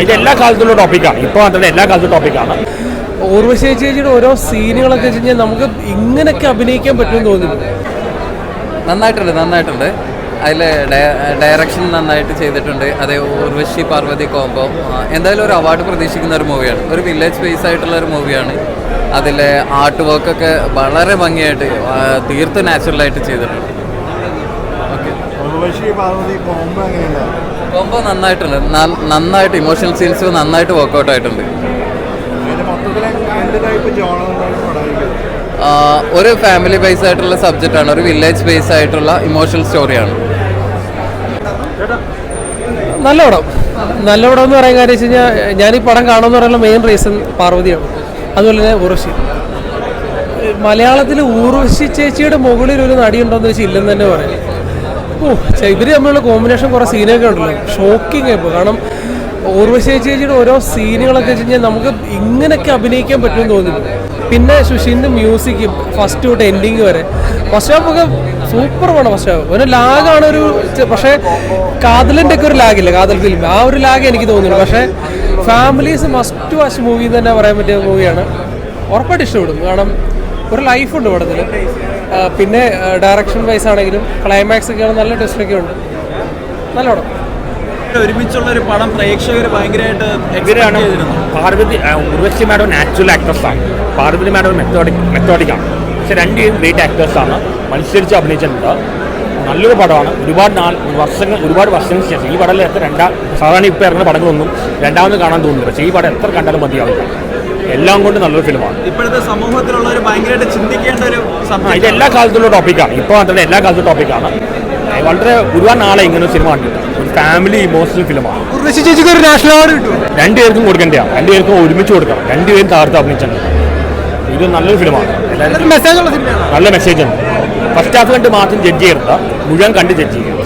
ഇതെല്ലാ കാലത്തുള്ള ടോപ്പിക്കാണ്. ഇപ്പോൾ മാത്രമല്ല എല്ലാ കാലത്തും ടോപ്പിക്കാണ്. ഊർവശി ചേച്ചിയുടെ ഓരോ സീനുകളൊക്കെ വെച്ച് കഴിഞ്ഞാൽ നമുക്ക് ഇങ്ങനെയൊക്കെ അഭിനയിക്കാൻ പറ്റുമെന്ന് തോന്നുന്നു. നന്നായിട്ടുണ്ട്. അതിൽ ഡയറക്ഷൻ നന്നായിട്ട് ചെയ്തിട്ടുണ്ട്. അതേ ഊർവശി പാർവതി കോംബോ എന്തായാലും ഒരു അവാർഡ് പ്രതീക്ഷിക്കുന്ന ഒരു മൂവിയാണ്. ഒരു വില്ലേജ് ബേസ് ആയിട്ടുള്ള ഒരു മൂവിയാണ്. അതിലെ ആർട്ട് വർക്കൊക്കെ വളരെ ഭംഗിയായിട്ട് തീർത്തും നാച്ചുറലായിട്ട് ചെയ്തിട്ടുണ്ട്. ഓക്കെ, കോംബോ നന്നായിട്ടുണ്ട്. നന്നായിട്ട് ഇമോഷണൽ സീൻസ് നന്നായിട്ട് വർക്കൗട്ട് ആയിട്ടുണ്ട്. ഒരു ഫാമിലി ബേസ് ആയിട്ടുള്ള സബ്ജക്റ്റാണ്. ഒരു വില്ലേജ് ബേസ് ആയിട്ടുള്ള ഇമോഷണൽ സ്റ്റോറിയാണ്. നല്ല പടം എന്ന് പറയാൻ കാര്യം വെച്ച് കഴിഞ്ഞാൽ ഞാൻ ഈ പടം കാണുമെന്ന് പറയാനുള്ള മെയിൻ റീസൺ പാർവതിയാണ്. അതുപോലെ തന്നെ ഊർവശി. മലയാളത്തിൽ ഊർവശി ചേച്ചിയുടെ മുകളിൽ ഒരു നടിയുണ്ടോയെന്ന് വെച്ചാൽ ഇല്ലെന്ന് തന്നെ പറയാം. ഇവർ തമ്മിലുള്ള കോമ്പിനേഷൻ കുറേ സീനൊക്കെ ഉണ്ടല്ലോ, ഷോക്കിംഗ് ആയിപ്പോൾ. കാരണം ഊർവശി ചേച്ചിയുടെ ഓരോ സീനുകളൊക്കെ വെച്ച് കഴിഞ്ഞാൽ നമുക്ക് ഇങ്ങനെയൊക്കെ അഭിനയിക്കാൻ പറ്റുമെന്ന് തോന്നുന്നു. പിന്നെ സുഷിൻ്റെ മ്യൂസിക് ഫസ്റ്റ് തൊട്ട് എൻഡിങ് വരെ. ഫസ്റ്റ് ഹാഫ് ഒക്കെ സൂപ്പർ വേണം. ഫസ്റ്റ് ഹാഫ് ഒരു ലാഗാണ് ഒരു, പക്ഷേ കാതലിൻ്റെ ഒക്കെ ഒരു ലാഗില്ല, കാതൽ ഫിലിം ആ ഒരു ലാഗ് എനിക്ക് തോന്നുന്നു. പക്ഷേ ഫാമിലീസ് മസ്റ്റ് വാച്ച് മൂവി എന്ന് തന്നെ പറയാൻ പറ്റിയ മൂവിയാണ്. ഉറപ്പായിട്ട് ഇഷ്ടപ്പെടും. കാരണം ഒരു ലൈഫുണ്ട് പടത്തിൽ. പിന്നെ ഡയറക്ഷൻ വൈസ് ആണെങ്കിലും ക്ലൈമാക്സ് ഒക്കെയാണ്, നല്ല ടെസ്റ്റൊക്കെ ഉണ്ട്. നല്ല പടം. ഒരുമിച്ചുള്ള ഒരു പടം പ്രേക്ഷകർ ഭയങ്കരമായിട്ട് എങ്ങനെയാണ് പാർവതി ഊർവശി മാഡം നാച്ചുറൽ ആക്ടേഴ്സാണ്, പാർവതി മാഡം മെത്തോഡിക്കാണ്. പക്ഷെ രണ്ടുപേരും ഗ്രേറ്റ് ആക്ടേഴ്സാണ്, മത്സരിച്ച് അഭിനയിച്ചിട്ടുണ്ട്. നല്ലൊരു പടമാണ്. ഒരുപാട് വർഷങ്ങൾക്ക് ശേഷം ഈ പടത്തിൽ സാധാരണ ഇപ്പോൾ ഇറങ്ങുന്ന പടങ്ങളൊന്നും രണ്ടാമത് കാണാൻ തോന്നുന്നില്ല. പക്ഷേ ഈ പടം എത്ര കണ്ടാലും മതിയാവില്ല. എല്ലാം കൊണ്ട് നല്ലൊരു ഫിലിമാണ്. ഇപ്പോഴത്തെ സമൂഹത്തിലുള്ള ഒരു ഭയങ്കരമായിട്ട് ചിന്തിക്കേണ്ട ഒരു ഇതെല്ലാ കാലത്തുള്ള ടോപ്പിക്കാണ്. ഇപ്പോൾ മാത്രമല്ല എല്ലാ കാലത്തും ടോപ്പിക്കാണ്. വളരെ ഒരുപാട് നാളെ ഇങ്ങനെ ഒരു സിനിമ കണ്ടിട്ട് ഒരു ഫാമിലി ഇമോഷണൽ ഫിലിമാണ്. ഊർവശി ചേച്ചിക്ക് ഒരു നാഷണൽ അവാർഡ് കിട്ടും. രണ്ടുപേർക്കും കൊടുക്കേണ്ടതാണ്. രണ്ടുപേർക്കും ഒരുമിച്ച് കൊടുക്കണം. രണ്ടുപേരും താഴ്ത്ത് അഭിനയിച്ചിട്ടുണ്ട്. ഇത് നല്ലൊരു ഫിലിമാണ്. നല്ല മെസ്സേജ് ഉണ്ട്. ഫസ്റ്റ് ഹാഫ് കണ്ട് മാത്രം ജഡ്ജ് ചെയ്യരുത്, മുഴുവൻ കണ്ട് ജഡ്ജ് ചെയ്യുക.